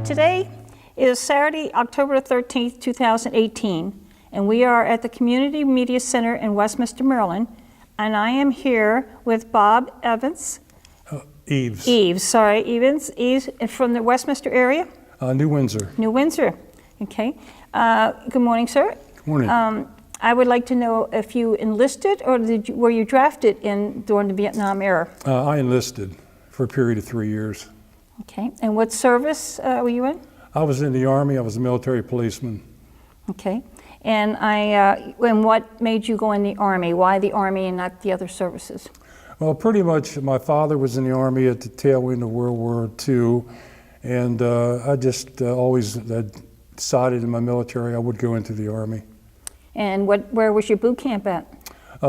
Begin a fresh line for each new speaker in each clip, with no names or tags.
Today is Saturday, October 13th, 2018, and we are at the Community Media Center in Westminster, Maryland, and I am here with Bob Evans.
Eaves.
Eaves from the Westminster area?
New Windsor.
New Windsor, okay. Good morning, sir.
Good morning.
I would like to know if you enlisted or were you drafted during the Vietnam era?
I enlisted for a period of 3 years.
Okay, and what service were you in?
I was in the Army. I was a military policeman.
Okay, and and what made you go in the Army? Why the Army and not the other services?
Well, pretty much my father was in the Army at the tail end of World War II, and I just always decided in my military I would go into the Army.
And where was your boot camp at?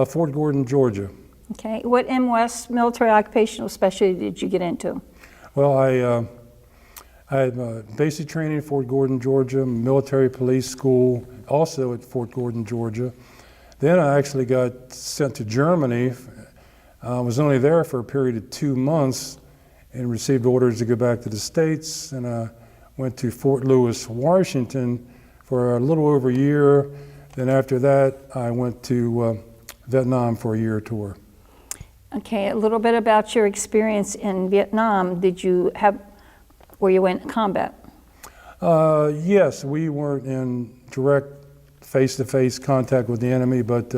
Fort Gordon, Georgia.
Okay, what MOS, military occupational specialty, did you get into?
Well, I had basic training at Fort Gordon, Georgia, military police school, also at Fort Gordon, Georgia. Then I actually got sent to Germany. I was only there for a period of 2 months and received orders to go back to the States, and I went to Fort Lewis, Washington for a little over a year. Then after that, I went to Vietnam for a year tour.
Okay, a little bit about your experience in Vietnam. Were you in combat?
Yes, we weren't in direct face-to-face contact with the enemy, but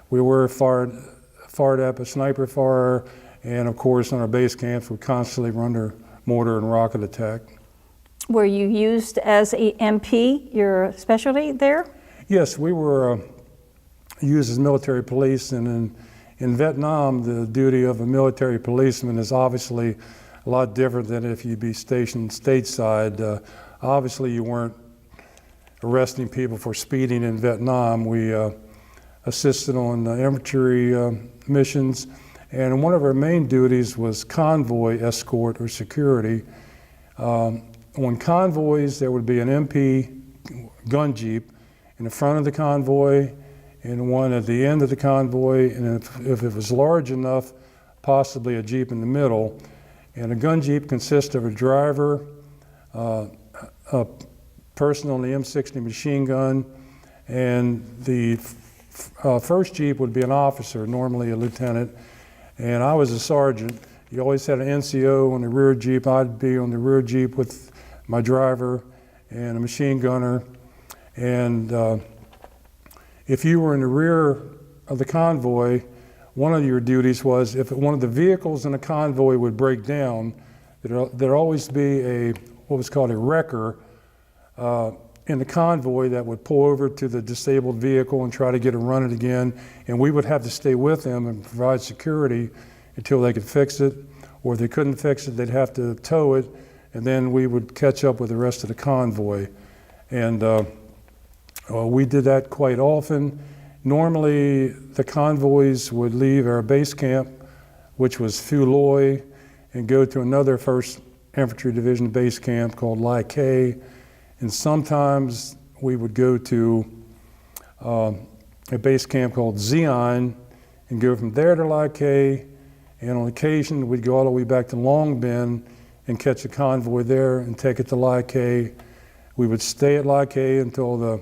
we were fired up a sniper fire, and of course on our base camps we constantly were under mortar and rocket attack. Were
you used as a MP, your specialty there?
Yes, we were used as military police, and in Vietnam, the duty of a military policeman is obviously a lot different than if you'd be stationed stateside. Obviously, you weren't arresting people for speeding in Vietnam. We assisted on infantry missions, and one of our main duties was convoy escort or security. On convoys, there would be an MP gun jeep in the front of the convoy and one at the end of the convoy, and if it was large enough, possibly a jeep in the middle. And a gun jeep consists of a driver, a person on the M60 machine gun, and the first jeep would be an officer, normally a lieutenant, and I was a sergeant. You always had an NCO on the rear jeep. I'd be on the rear jeep with my driver and a machine gunner. And if you were in the rear of the convoy, one of your duties was if one of the vehicles in the convoy would break down, there'd always be what was called a wrecker in the convoy that would pull over to the disabled vehicle and try to get it running again. And we would have to stay with them and provide security until they could fix it. Or if they couldn't fix it, they'd have to tow it, and then we would catch up with the rest of the convoy. And we did that quite often. Normally, the convoys would leave our base camp, which was Phu Loy, and go to another 1st Infantry Division base camp called Lai Khe. And sometimes we would go to a base camp called Zion and go from there to Lai Khe. And on occasion, we'd go all the way back to Long Binh and catch a convoy there and take it to Lai Khe. We would stay at Lai Khe until the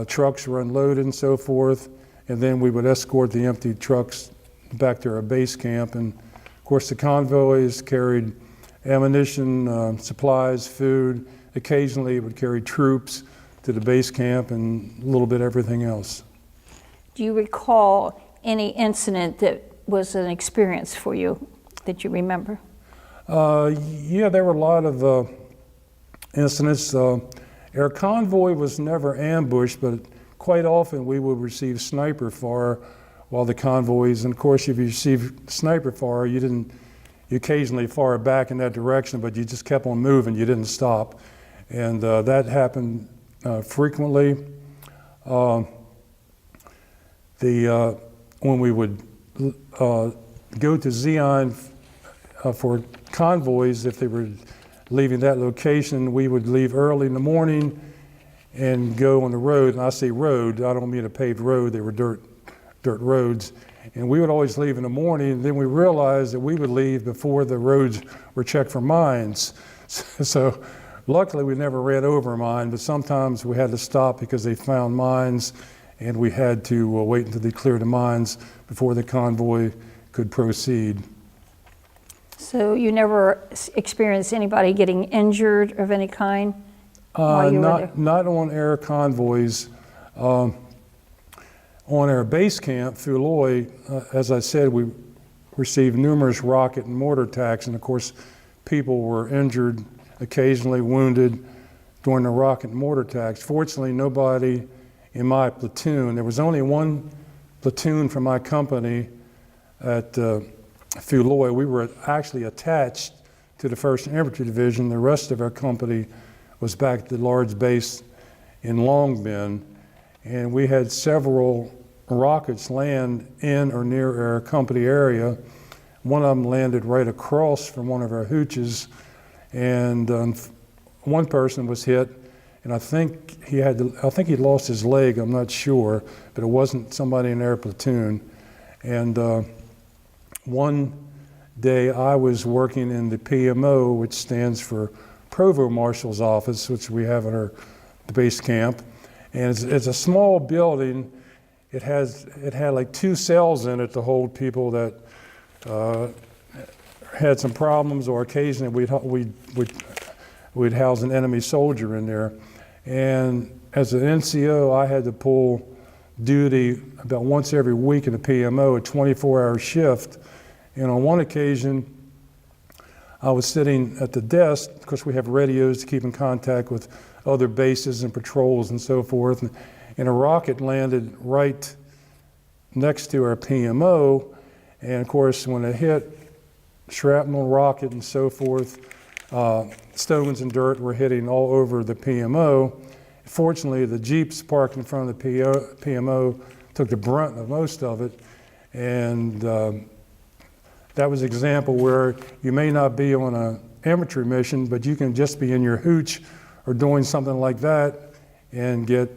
trucks were unloaded and so forth, and then we would escort the empty trucks back to our base camp. And of course the convoys carried ammunition, supplies, food. Occasionally it would carry troops to the base camp and a little bit everything else.
Do you recall any incident that was an experience for you that you remember?
Yeah, there were a lot of incidents. Our convoy was never ambushed, but quite often we would receive sniper fire while the convoys, and of course if you received sniper fire, you occasionally fire back in that direction, but you just kept on moving, you didn't stop. And that happened frequently. When we would go to Zion for convoys, if they were leaving that location, we would leave early in the morning and go on the road. And I say road, I don't mean a paved road, they were dirt roads. And we would always leave in the morning, and then we realized that we would leave before the roads were checked for mines. So luckily we never ran over a mine, but sometimes we had to stop because they found mines, and we had to wait until they cleared the mines before the convoy could proceed.
So you never experienced anybody getting injured of any kind while you were there?
Not on air convoys. On our base camp, Fuloy, as I said, we received numerous rocket and mortar attacks, and of course, people were injured, occasionally wounded during the rocket and mortar attacks. Fortunately, nobody in my platoon. There was only one platoon from my company at Fuloy. We were actually attached to the 1st Infantry Division. The rest of our company was back at the large base in Long Bend, and we had several rockets land in or near our company area. One of them landed right across from one of our hooches, and one person was hit, and I think he lost his leg. I'm not sure, but it wasn't somebody in our platoon. And one day I was working in the PMO, which stands for Provost Marshal's Office, which we have at our base camp, and it's a small building. It had like 2 cells in it to hold people that had some problems, or occasionally we'd house an enemy soldier in there. And as an NCO, I had to pull duty about once every week in the PMO, a 24-hour shift. And on one occasion, I was sitting at the desk. Of course, we have radios to keep in contact with other bases and patrols and so forth. And a rocket landed right next to our PMO. And of course, when it hit, shrapnel, rocket, and so forth, stones and dirt were hitting all over the PMO. Fortunately, the Jeeps parked in front of the PMO took the brunt of most of it. And that was an example where you may not be on an infantry mission, but you can just be in your hooch or doing something like that and get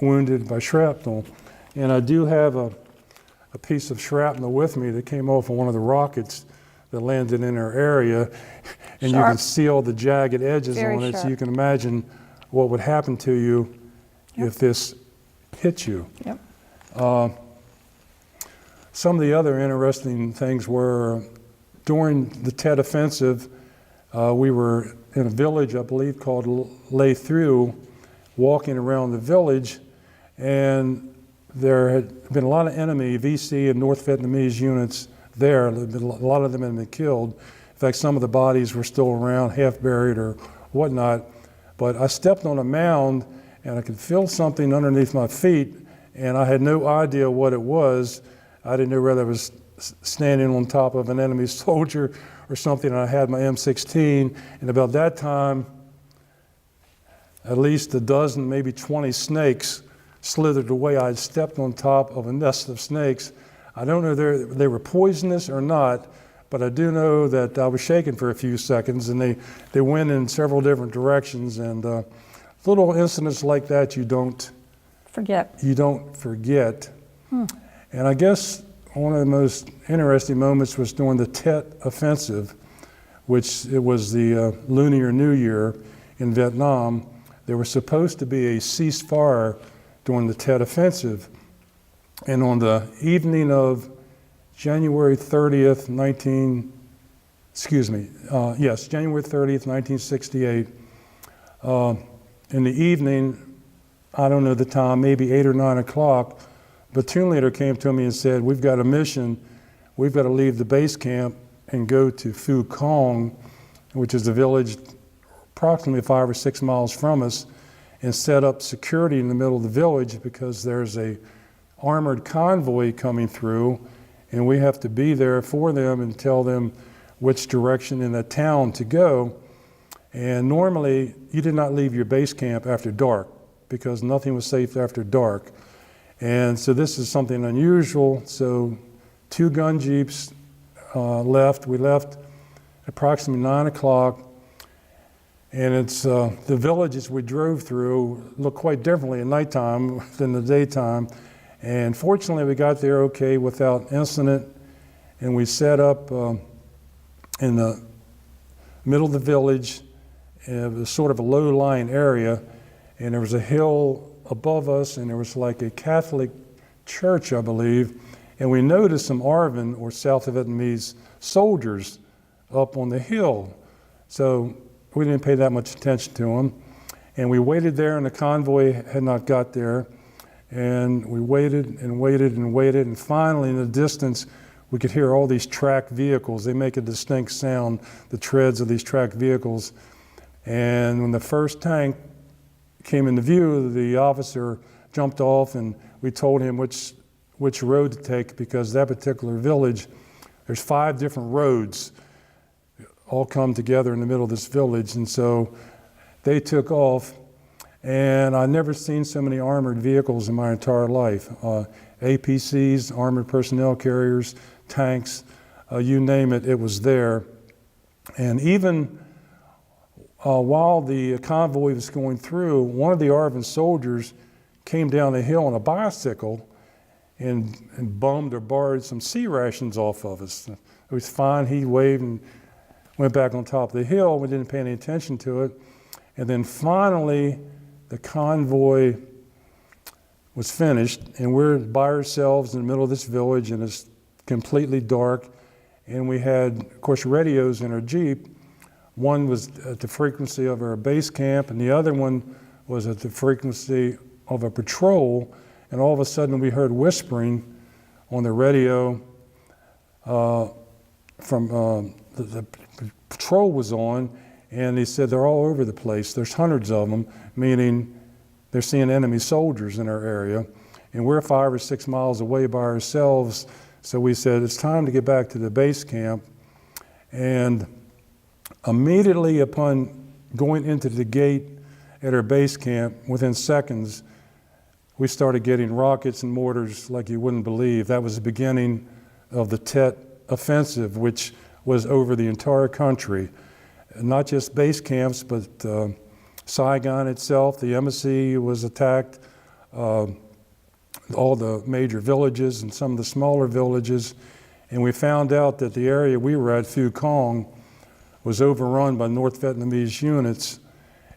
wounded by shrapnel. And I do have a piece of shrapnel with me that came off of one of the rockets that landed in our area, and you can see all the jagged edges on it, so you can imagine what would happen to you if this hit you. Some of the other interesting things were during the Tet Offensive, we were in a village, I believe, called Lay Through, walking around the village, and there had been a lot of enemy VC and North Vietnamese units there. A lot of them had been killed. In fact, some of the bodies were still around, half buried or whatnot. But I stepped on a mound, and I could feel something underneath my feet, and I had no idea what it was. I didn't know whether I was standing on top of an enemy soldier or something. And I had my M16, and about that time, at least a dozen, maybe 20 snakes slithered away. I had stepped on top of a nest of snakes. I don't know if they were poisonous or not, but I do know that I was shaking for a few seconds, and they went in several different directions. And little incidents like that you don't forget. And I guess one of the most interesting moments was during the Tet Offensive, which it was the Lunar New Year in Vietnam. There was supposed to be a ceasefire during the Tet Offensive. And on the evening of January 30th, January 30th, 1968, in the evening, I don't know the time, maybe 8 or 9 o'clock, platoon leader came to me and said, "We've got a mission. We've got to leave the base camp and go to Phu Quang, which is a village approximately 5 or 6 miles from us, and set up security in the middle of the village because there's a armored convoy coming through, and we have to be there for them and tell them which direction in the town to go." And normally, you did not leave your base camp after dark because nothing was safe after dark. And so this is something unusual. So 2 gun jeeps left. We left approximately 9 o'clock. And it's the villages we drove through look quite differently at nighttime than the daytime. And fortunately, we got there okay without incident. And we set up in the middle of the village. It was sort of a low-lying area, and there was a hill above us, and there was like a Catholic church, I believe, and we noticed some ARVN, or South Vietnamese soldiers, up on the hill. So we didn't pay that much attention to them. And we waited there, and the convoy had not got there. And we waited and waited and waited, and finally in the distance, we could hear all these tracked vehicles. They make a distinct sound, the treads of these tracked vehicles. And when the first tank came into view, the officer jumped off, and we told him which road to take, because that particular village, there's 5 different roads all come together in the middle of this village. And so they took off, and I've never seen so many armored vehicles in my entire life. APCs, armored personnel carriers, tanks, you name it, it was there. And even while the convoy was going through, one of the ARVN soldiers came down the hill on a bicycle and bummed or borrowed some sea rations off of us. It was fine. He waved and went back on top of the hill. We didn't pay any attention to it. And then finally, the convoy was finished, and we're by ourselves in the middle of this village, and it's completely dark. And we had, of course, radios in our Jeep. One was at the frequency of our base camp, and the other one was at the frequency of a patrol. And all of a sudden, we heard whispering on the radio from the patrol was on, and they said they're all over the place. There's hundreds of them, meaning they're seeing enemy soldiers in our area. And we're 5 or 6 miles away by ourselves. So we said, it's time to get back to the base camp. And immediately upon going into the gate at our base camp, within seconds, we started getting rockets and mortars like you wouldn't believe. That was the beginning of the Tet offensive, which was over the entire country. Not just base camps, but Saigon itself, the embassy was attacked, all the major villages and some of the smaller villages. And we found out that the area we were at, Phu Quang, was overrun by North Vietnamese units,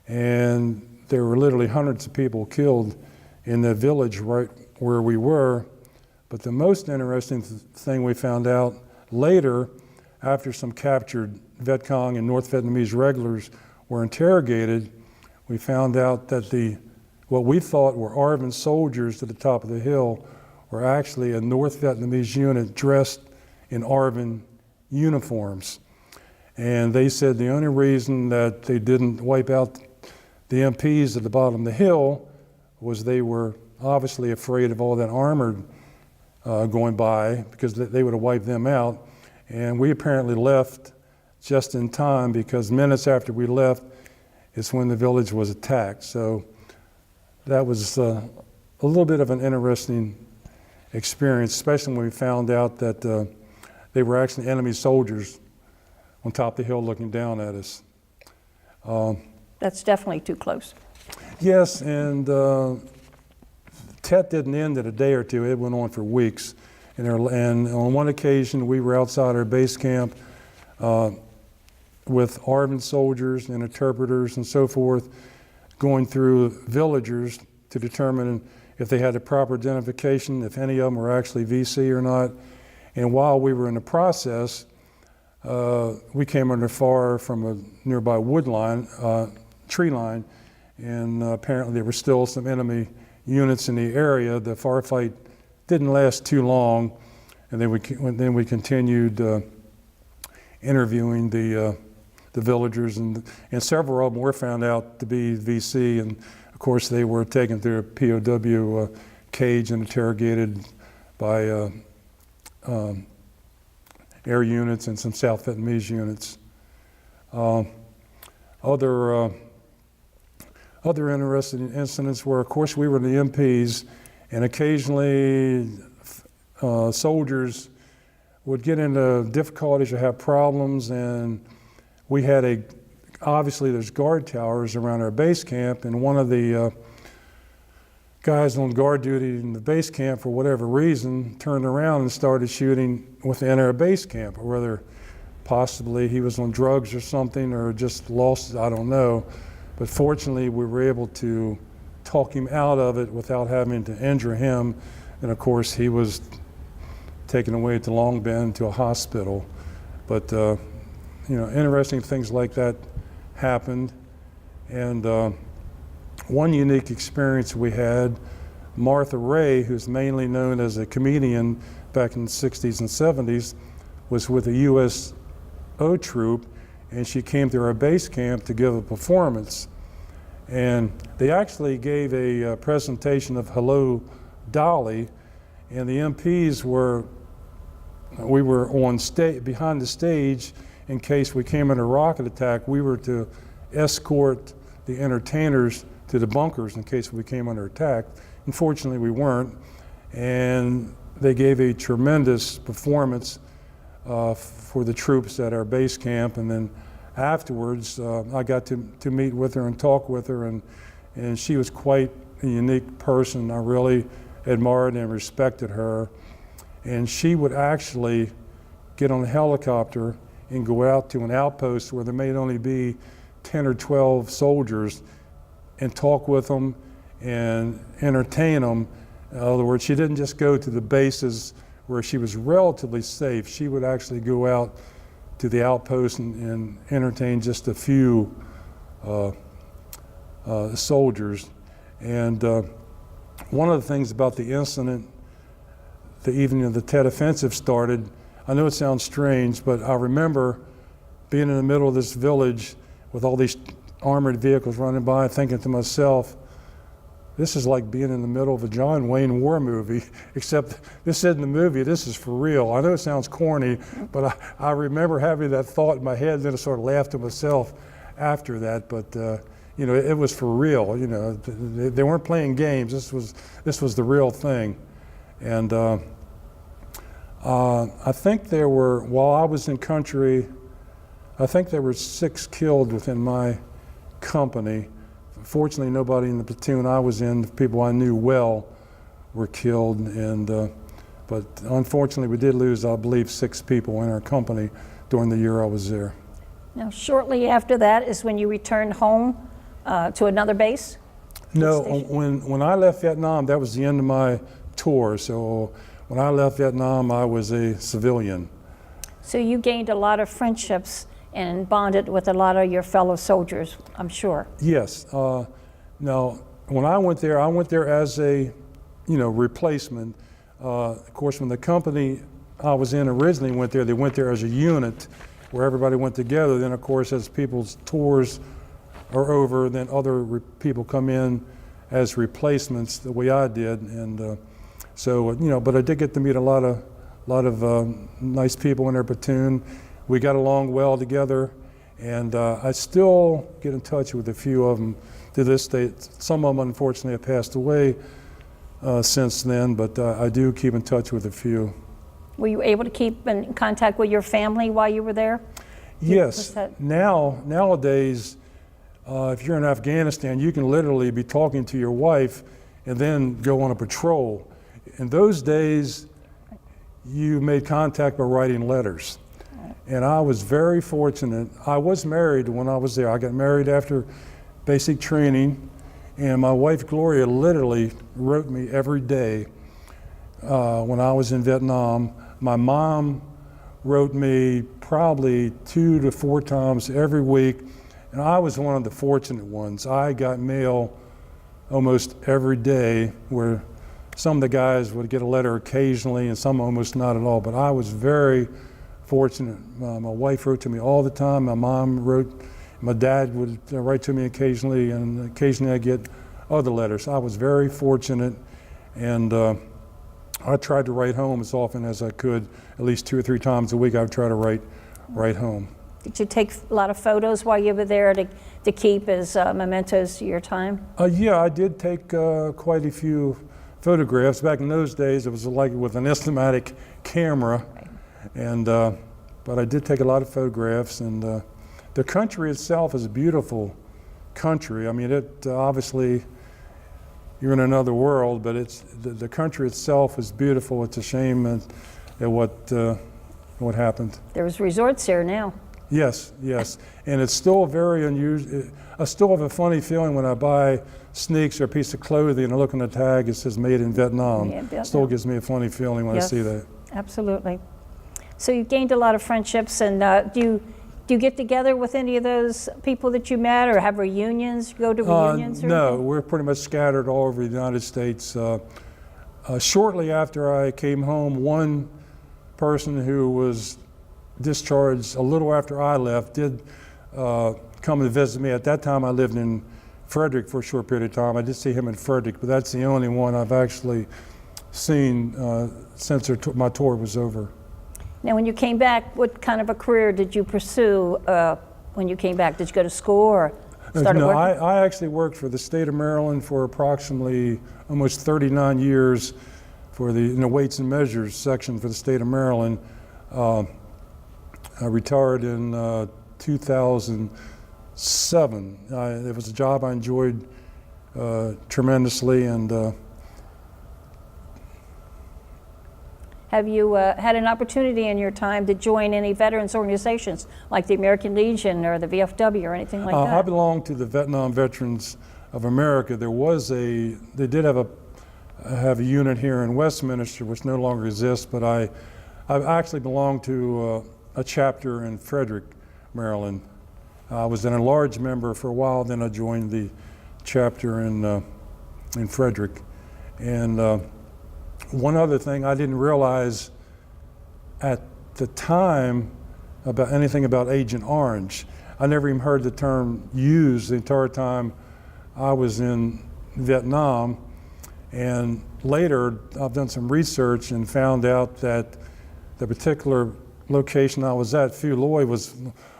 and there were literally hundreds of people killed in the village right where we were. But the most interesting thing we found out later, after some captured Viet Cong and North Vietnamese regulars were interrogated, we found out that what we thought were ARVN soldiers at the top of the hill were actually a North Vietnamese unit dressed in ARVN uniforms. And they said the only reason that they didn't wipe out the MPs at the bottom of the hill was they were obviously afraid of all that armored going by, because they would have wiped them out. And we apparently left just in time, because minutes after we left is when the village was attacked. So that was a little bit of an interesting experience, especially when we found out that they were actually enemy soldiers on top of the hill looking down at us.
That's definitely too close.
Yes, and Tet didn't end in a day or two. It went on for weeks. And on one occasion, we were outside our base camp with ARVN soldiers and interpreters and so forth, going through villagers to determine if they had the proper identification, if any of them were actually VC or not. And while we were in the process, we came under fire from a nearby wood line, tree line, and apparently there were still some enemy units in the area. The firefight didn't last too long, and then we continued interviewing the villagers, and several of them were found out to be VC, and of course they were taken through a POW cage and interrogated by air units and some South Vietnamese units. Other interesting incidents were, of course, we were the MPs, and occasionally soldiers would get into difficulties or have problems, and we had obviously there's guard towers around our base camp, and one of the guys on guard duty in the base camp, for whatever reason, turned around and started shooting within our base camp, or whether Possibly he was on drugs or something, or just lost, I don't know. But fortunately, we were able to talk him out of it without having to injure him. And of course, he was taken away to Long Bend to a hospital. But interesting things like that happened. And one unique experience we had, Martha Ray, who's mainly known as a comedian back in the 60s and 70s, was with a USO troop, and she came to our base camp to give a performance. And they actually gave a presentation of Hello, Dolly, and the MPs we were on behind the stage in case we came under a rocket attack. We were to escort the entertainers to the bunkers in case we came under attack. Unfortunately, we weren't, and they gave a tremendous performance for the troops at our base camp. And then afterwards, I got to meet with her and talk with her, and she was quite a unique person. I really admired and respected her. And she would actually get on a helicopter and go out to an outpost where there may only be 10 or 12 soldiers and talk with them and entertain them. In other words, she didn't just go to the bases where she was relatively safe. She would actually go out to the outpost and entertain just a few soldiers. And one of the things about the incident, the evening of the Tet Offensive started, I know it sounds strange, but I remember being in the middle of this village with all these armored vehicles running by, thinking to myself, this is like being in the middle of a John Wayne war movie, except this isn't a movie, this is for real. I know it sounds corny, but I remember having that thought in my head, and then I sort of laughed to myself after that. But it was for real. They weren't playing games. This was the real thing. And I think there were, while I was in country, I think there were 6 killed within my company. Fortunately, nobody in the platoon I was in, the people I knew well, were killed. But unfortunately, we did lose, I believe, 6 people in our company during the year I was there.
Now, shortly after that is when you returned home to another base?
No, when I left Vietnam, that was the end of my tour. So when I left Vietnam, I was a civilian.
So you gained a lot of friendships and bonded with a lot of your fellow soldiers, I'm sure.
Yes. Now, when I went there as a, replacement. Of course, when the company I was in originally went there, they went there as a unit where everybody went together. Then, of course, as people's tours are over, then other people come in as replacements the way I did. And but I did get to meet a lot of nice people in their platoon. We got along well together, and I still get in touch with a few of them to this day. Some of them, unfortunately, have passed away since then, but I do keep in touch with a few.
Were you able to keep in contact with your family while you were there?
Yes. Nowadays, if you're in Afghanistan, you can literally be talking to your wife and then go on a patrol. In those days, you made contact by writing letters. And I was very fortunate. I was married when I was there. I got married after basic training, and my wife Gloria literally wrote me every day when I was in Vietnam. My mom wrote me probably 2 to 4 times every week, and I was one of the fortunate ones. I got mail almost every day, where some of the guys would get a letter occasionally and some almost not at all, but I was very fortunate. My wife wrote to me all the time. My mom wrote. My dad would write to me occasionally, and occasionally I get other letters. I was very fortunate, and I tried to write home as often as I could. At least 2 or 3 times a week, I would try to write home.
Did you take a lot of photos while you were there to keep as mementos of your time?
Yeah, I did take quite a few photographs. Back in those days, it was like with an Instamatic camera. And but I did take a lot of photographs, and the country itself is a beautiful country. I mean, it obviously, you're in another world, but the country itself is beautiful. It's a shame at what what happened.
There's resorts here now.
Yes, yes, and it's still very unusual. I still have a funny feeling when I buy sneaks or a piece of clothing and I look on the tag, it says made in Vietnam.
Made in Vietnam.
Still gives me a funny feeling when
Yes,
I see that.
Absolutely. So you've gained a lot of friendships, and do you get together with any of those people that you met, or have reunions? Go to reunions? Or
No,
anything?
we're pretty much scattered all over the United States. Shortly after I came home, one person who was discharged a little after I left did come and visit me. At that time, I lived in Frederick for a short period of time. I did see him in Frederick, but that's the only one I've actually seen since my tour was over.
Now, when you came back, what kind of a career did you pursue when you came back? Did you go to school or start
No,
working?
I actually worked for the state of Maryland for approximately almost 39 years for the weights and measures section for the state of Maryland. I retired in 2007. It was a job I enjoyed tremendously, and
Have you had an opportunity in your time to join any veterans organizations like the American Legion or the VFW or anything like
I
that?
belong to the Vietnam Veterans of America. They did have a unit here in Westminster, which no longer exists, but I actually belong to a chapter in Frederick, Maryland. I was an enlarged member for a while, then I joined the chapter in Frederick. And one other thing I didn't realize at the time about anything about Agent Orange. I never even heard the term used the entire time I was in Vietnam. And later, I've done some research and found out that the particular location I was at, Phu Loy, was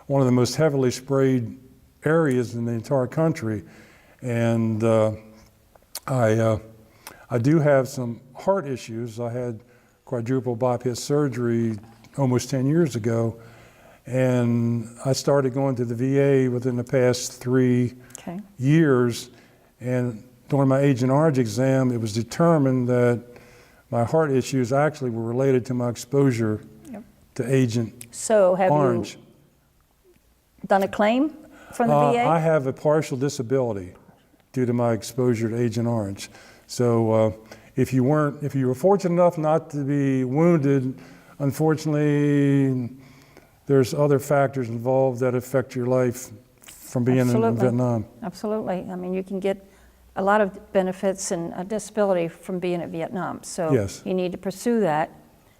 one of the most heavily sprayed areas in the entire country. And I do have some heart issues. I had quadruple bypass surgery almost 10 years ago, and I started going to the VA within the past 3 years. And during my Agent Orange exam, it was determined that my heart issues actually were related to my exposure to Agent Orange.
You done a claim from the VA?
I have a partial disability due to my exposure to Agent Orange. So if you were fortunate enough not to be wounded, unfortunately, there's other factors involved that affect your life from being in Vietnam.
Absolutely. I mean, you can get a lot of benefits and a disability from being in Vietnam. So
yes.
You need to pursue that.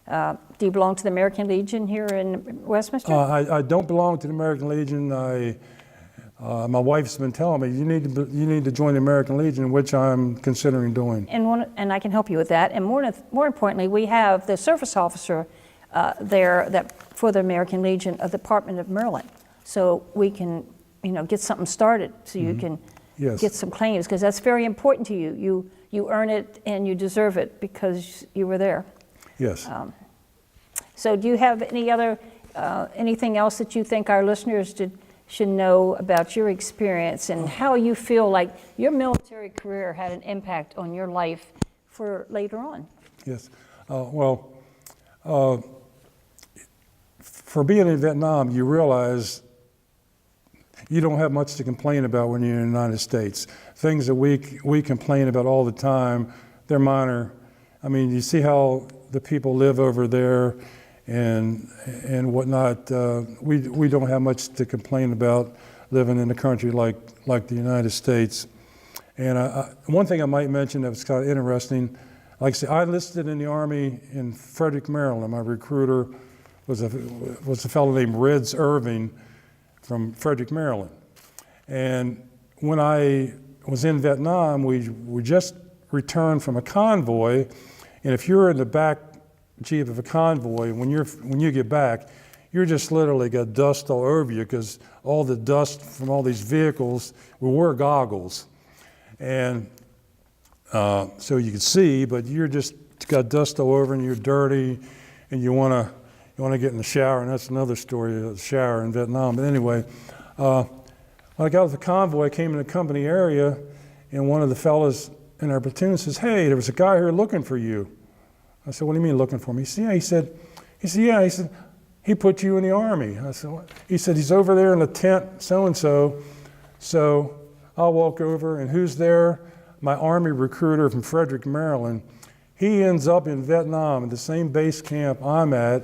Do you belong to the American Legion here in Westminster?
I don't belong to the American Legion. My wife's been telling me, you need to join the American Legion, which I'm considering doing.
And I can help you with that. And more importantly, we have the service officer there for the American Legion of the Department of Maryland. So we can, get something started so you can get some claims, because that's very important to you. You earn it and you deserve it because you were there.
Yes.
So do you have any other, anything else that you think our listeners should know about your experience and how you feel like your military career had an impact on your life for later on?
Yes. For being in Vietnam, you realize you don't have much to complain about when you're in the United States. Things that we complain about all the time, they're minor. I mean, you see how the people live over there and whatnot. We don't have much to complain about living in a country like the United States. And one thing I might mention that was kind of interesting, like I said, I enlisted in the Army in Frederick, Maryland. My recruiter was a fellow named Reds Irving from Frederick, Maryland. And when I was in Vietnam, we just returned from a convoy, and if you're in the back jeep of a convoy, when you get back, you're just literally got dust all over you, because all the dust from all these vehicles, we wore goggles, and so you can see, but you're just got dust all over and you're dirty, and you want to get in the shower, and that's another story, the shower in Vietnam. But anyway, when I got with the convoy, I came in the company area, and one of the fellas in our platoon says, "Hey, there was a guy here looking for you." I said, "What do you mean looking for me?" He said, "Yeah." He said, he put you in the Army. I said, what? He said, he's over there in the tent, so-and-so. So I'll walk over, and who's there? My Army recruiter from Frederick, Maryland. He ends up in Vietnam at the same base camp I'm at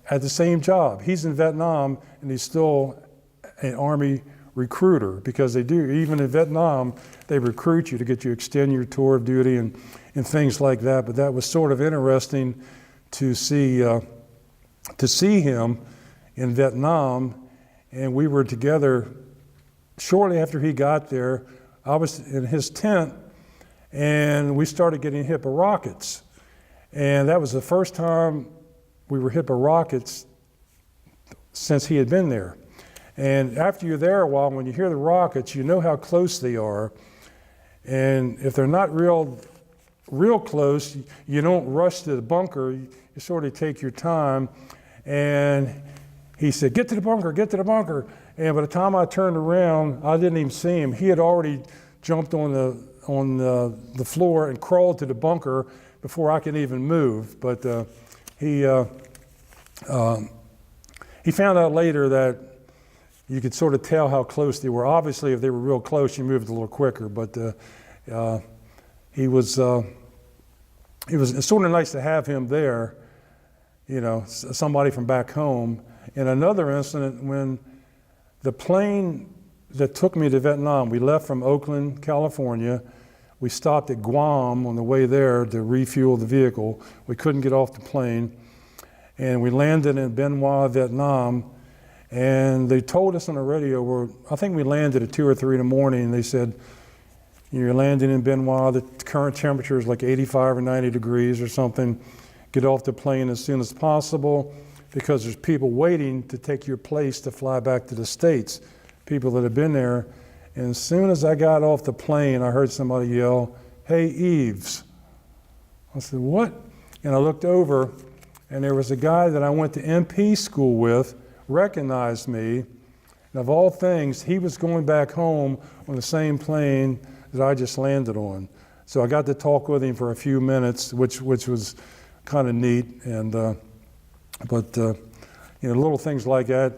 the same job. He's in Vietnam, and he's still an Army recruiter, because they do, even in Vietnam, they recruit you to get you extend your tour of duty and things like that. But that was sort of interesting to see him in Vietnam, and we were together shortly after he got there. I was in his tent, and we started getting hit by rockets. And that was the first time we were hit by rockets since he had been there. And after you're there a while, when you hear the rockets, you know how close they are. And if they're not real close, you don't rush to the bunker. You sort of take your time. And he said, get to the bunker, get to the bunker. And by the time I turned around, I didn't even see him. He had already jumped on the floor and crawled to the bunker before I could even move. But he found out later that you could sort of tell how close they were. Obviously, if they were real close, you moved a little quicker. But it was sort of nice to have him there, you know, somebody from back home. In another incident, when the plane that took me to Vietnam, we left from Oakland, California. We stopped at Guam on the way there to refuel the vehicle. We couldn't get off the plane. And we landed in Bien Hoa, Vietnam. And they told us on the radio, I think we landed at 2 or 3 in the morning, and they said, you're landing in Bien Hoa, the current temperature is like 85 or 90 degrees or something. Get off the plane as soon as possible, because there's people waiting to take your place to fly back to the States, people that have been there. And as soon as I got off the plane, I heard somebody yell, hey, Eaves. I said, what? And I looked over, and there was a guy that I went to MP school with, recognized me, and of all things, he was going back home on the same plane that I just landed on. So I got to talk with him for a few minutes, which was kind of neat. And but you know, little things like that,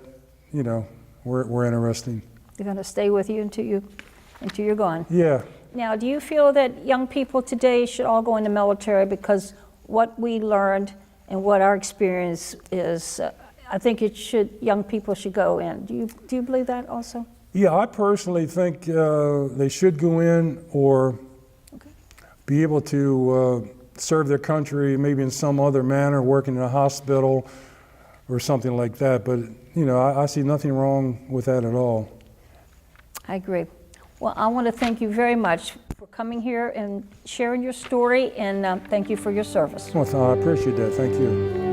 you know, were interesting.
They're going to stay with you until you're gone.
Yeah.
Now, do you feel that young people today should all go in the military? Because what we learned and what our experience is, I think young people should go in. Do you believe that also?
Yeah, I personally think they should go in, or be able to serve their country maybe in some other manner, working in a hospital or something like that. But, you know, I see nothing wrong with that at all.
I agree. Well, I want to thank you very much for coming here and sharing your story, and thank you for your service.
Well, I appreciate that. Thank you.